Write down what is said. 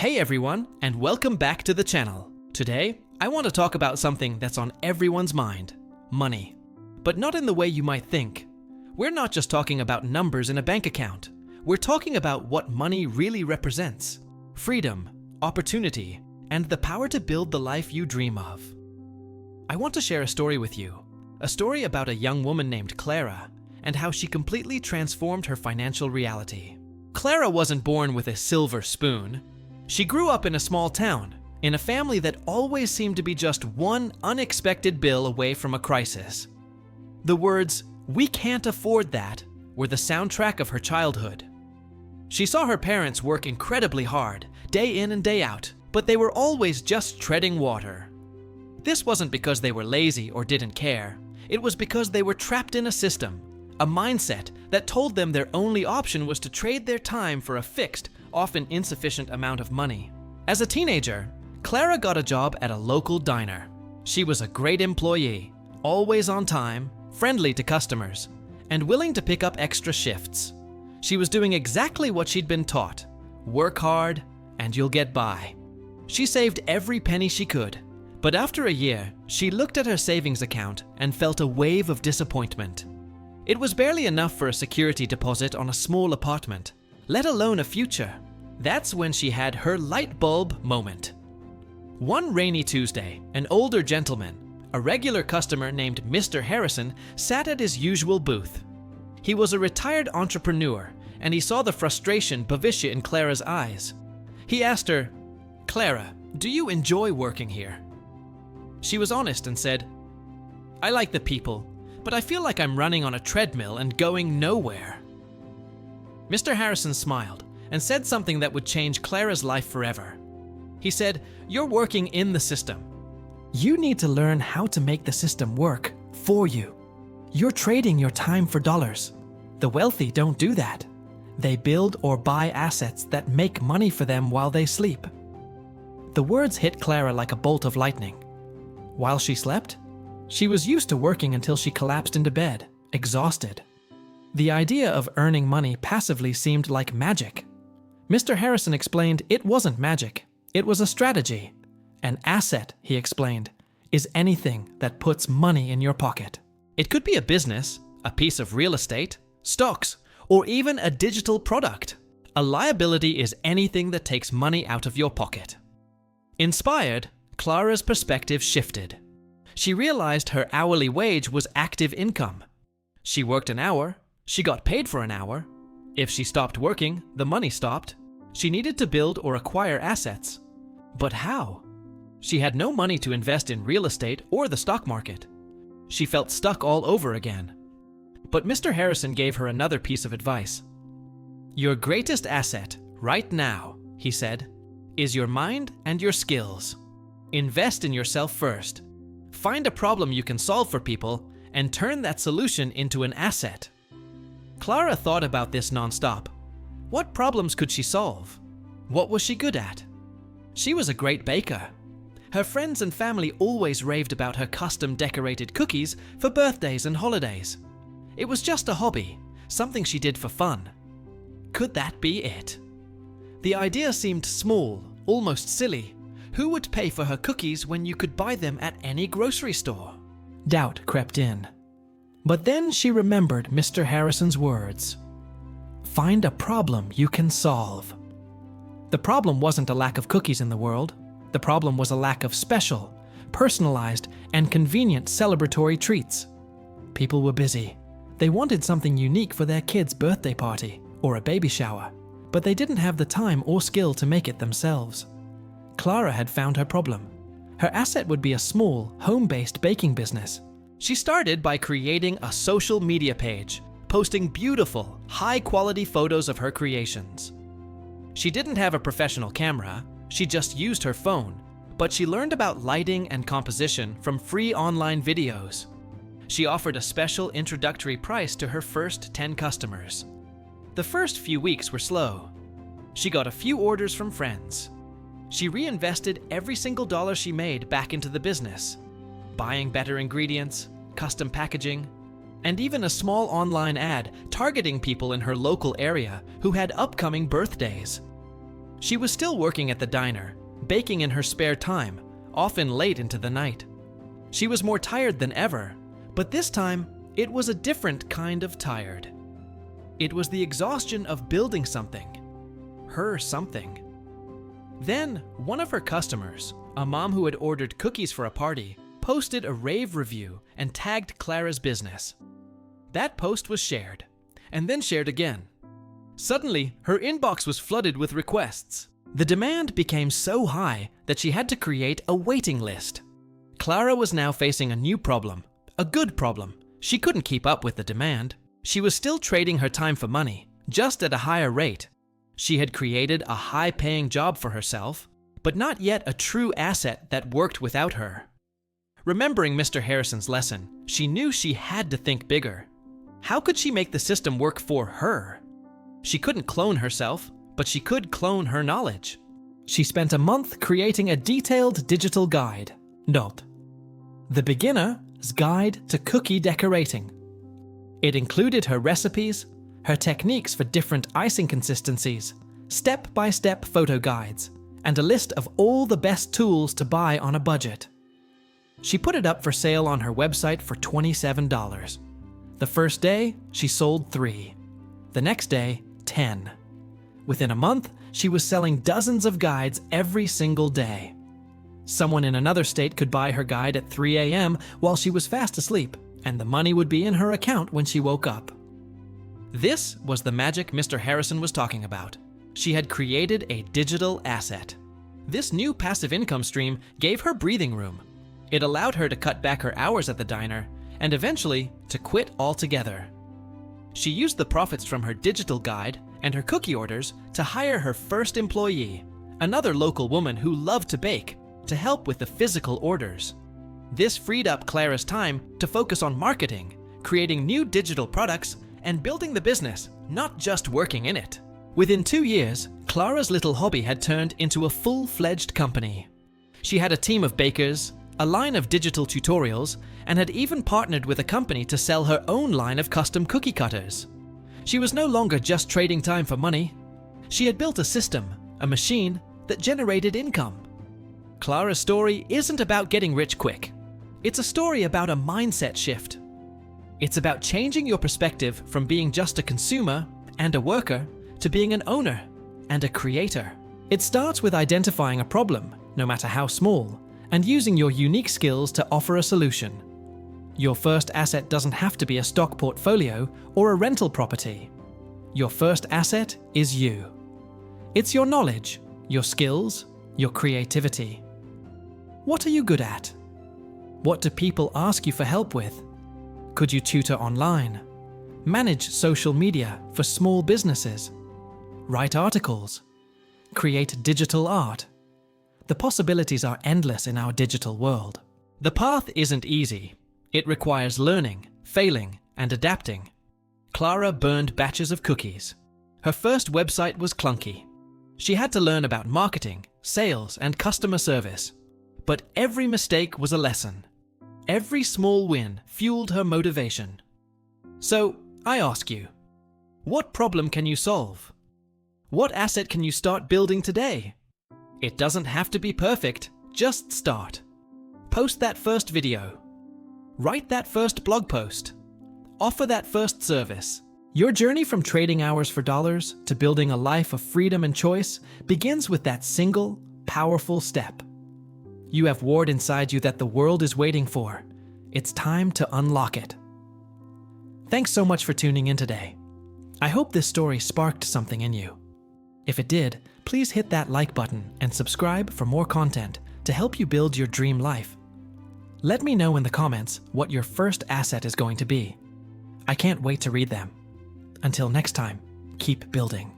Hey everyone, and welcome back to the channel. Today, I want to talk about something that's on everyone's mind, money. But not in the way you might think. We're not just talking about numbers in a bank account. We're talking about what money really represents. Freedom, opportunity, and the power to build the life you dream of. I want to share a story with you. A story about a young woman named Clara, and how she completely transformed her financial reality. Clara wasn't born with a silver spoon. She grew up in a small town, in a family that always seemed to be just one unexpected bill away from a crisis. The words, "We can't afford that," were the soundtrack of her childhood. She saw her parents work incredibly hard, day in and day out, but they were always just treading water. This wasn't because they were lazy or didn't care. It was because they were trapped in a system, a mindset that told them their only option was to trade their time for a fixed, often insufficient amount of money. As a teenager, Clara got a job at a local diner. She was a great employee, always on time, friendly to customers, and willing to pick up extra shifts. She was doing exactly what she'd been taught: work hard, and you'll get by. She saved every penny she could, but after a year, she looked at her savings account and felt a wave of disappointment. It was barely enough for a security deposit on a small apartment, let alone a future. That's when she had her light bulb moment. One rainy Tuesday, an older gentleman, a regular customer named Mr. Harrison, sat at his usual booth. He was a retired entrepreneur, and he saw the frustration Bhavisya in Clara's eyes. He asked her, "Clara, do you enjoy working here?" She was honest and said, "I like the people, but I feel like I'm running on a treadmill and going nowhere." Mr. Harrison smiled and said something that would change Clara's life forever. He said, "You're working in the system. You need to learn how to make the system work for you. You're trading your time for dollars. The wealthy don't do that. They build or buy assets that make money for them while they sleep." The words hit Clara like a bolt of lightning. While she slept, she was used to working until she collapsed into bed, exhausted. The idea of earning money passively seemed like magic. Mr. Harrison explained it wasn't magic, it was a strategy. An asset, he explained, is anything that puts money in your pocket. It could be a business, a piece of real estate, stocks, or even a digital product. A liability is anything that takes money out of your pocket. Inspired, Clara's perspective shifted. She realized her hourly wage was active income. She worked an hour, she got paid for an hour. If she stopped working, the money stopped. She needed to build or acquire assets. But how? She had no money to invest in real estate or the stock market. She felt stuck all over again. But Mr. Harrison gave her another piece of advice. "Your greatest asset, right now," he said, "is your mind and your skills. Invest in yourself first. Find a problem you can solve for people and turn that solution into an asset." Clara thought about this nonstop. What problems could she solve? What was she good at? She was a great baker. Her friends and family always raved about her custom-decorated cookies for birthdays and holidays. It was just a hobby, something she did for fun. Could that be it? The idea seemed small, almost silly. Who would pay for her cookies when you could buy them at any grocery store? Doubt crept in. But then she remembered Mr. Harrison's words. Find a problem you can solve. The problem wasn't a lack of cookies in the world. The problem was a lack of special, personalized, and convenient celebratory treats. People were busy. They wanted something unique for their kid's birthday party or a baby shower, but they didn't have the time or skill to make it themselves. Clara had found her problem. Her asset would be a small, home-based baking business. She started by creating a social media page, posting beautiful, high-quality photos of her creations. She didn't have a professional camera, she just used her phone, but she learned about lighting and composition from free online videos. She offered a special introductory price to her first 10 customers. The first few weeks were slow. She got a few orders from friends. She reinvested every single dollar she made back into the business, buying better ingredients, custom packaging, and even a small online ad targeting people in her local area who had upcoming birthdays. She was still working at the diner, baking in her spare time, often late into the night. She was more tired than ever, but this time it was a different kind of tired. It was the exhaustion of building something. Her something. Then, one of her customers, a mom who had ordered cookies for a party, posted a rave review and tagged Clara's business. That post was shared, and then shared again. Suddenly, her inbox was flooded with requests. The demand became so high that she had to create a waiting list. Clara was now facing a new problem, a good problem. She couldn't keep up with the demand. She was still trading her time for money, just at a higher rate. She had created a high-paying job for herself, but not yet a true asset that worked without her. Remembering Mr. Harrison's lesson, she knew she had to think bigger. How could she make the system work for her? She couldn't clone herself, but she could clone her knowledge. She spent a month creating a detailed digital guide. Note: The Beginner's Guide to Cookie Decorating. It included her recipes, her techniques for different icing consistencies, step-by-step photo guides, and a list of all the best tools to buy on a budget. She put it up for sale on her website for $27. The first day, she sold 3. The next day, 10. Within a month, she was selling dozens of guides every single day. Someone in another state could buy her guide at 3 a.m. while she was fast asleep, and the money would be in her account when she woke up. This was the magic Mr. Harrison was talking about. She had created a digital asset. This new passive income stream gave her breathing room. It allowed her to cut back her hours at the diner and eventually to quit altogether. She used the profits from her digital guide and her cookie orders to hire her first employee, another local woman who loved to bake, to help with the physical orders. This freed up Clara's time to focus on marketing, creating new digital products, and building the business, not just working in it. Within 2 years, Clara's little hobby had turned into a full-fledged company. She had a team of bakers, a line of digital tutorials, and had even partnered with a company to sell her own line of custom cookie cutters. She was no longer just trading time for money. She had built a system, a machine, that generated income. Clara's story isn't about getting rich quick. It's a story about a mindset shift. It's about changing your perspective from being just a consumer and a worker to being an owner and a creator. It starts with identifying a problem, no matter how small, and using your unique skills to offer a solution. Your first asset doesn't have to be a stock portfolio or a rental property. Your first asset is you. It's your knowledge, your skills, your creativity. What are you good at? What do people ask you for help with? Could you tutor online? Manage social media for small businesses? Write articles? Create digital art? The possibilities are endless in our digital world. The path isn't easy. It requires learning, failing, and adapting. Clara burned batches of cookies. Her first website was clunky. She had to learn about marketing, sales, and customer service. But every mistake was a lesson. Every small win fueled her motivation. So, I ask you, what problem can you solve? What asset can you start building today? It doesn't have to be perfect, just start. Post that first video. Write that first blog post. Offer that first service. Your journey from trading hours for dollars to building a life of freedom and choice begins with that single, powerful step. You have word inside you that the world is waiting for. It's time to unlock it. Thanks so much for tuning in today. I hope this story sparked something in you. If it did, please hit that like button and subscribe for more content to help you build your dream life. Let me know in the comments what your first asset is going to be. I can't wait to read them. Until next time, keep building.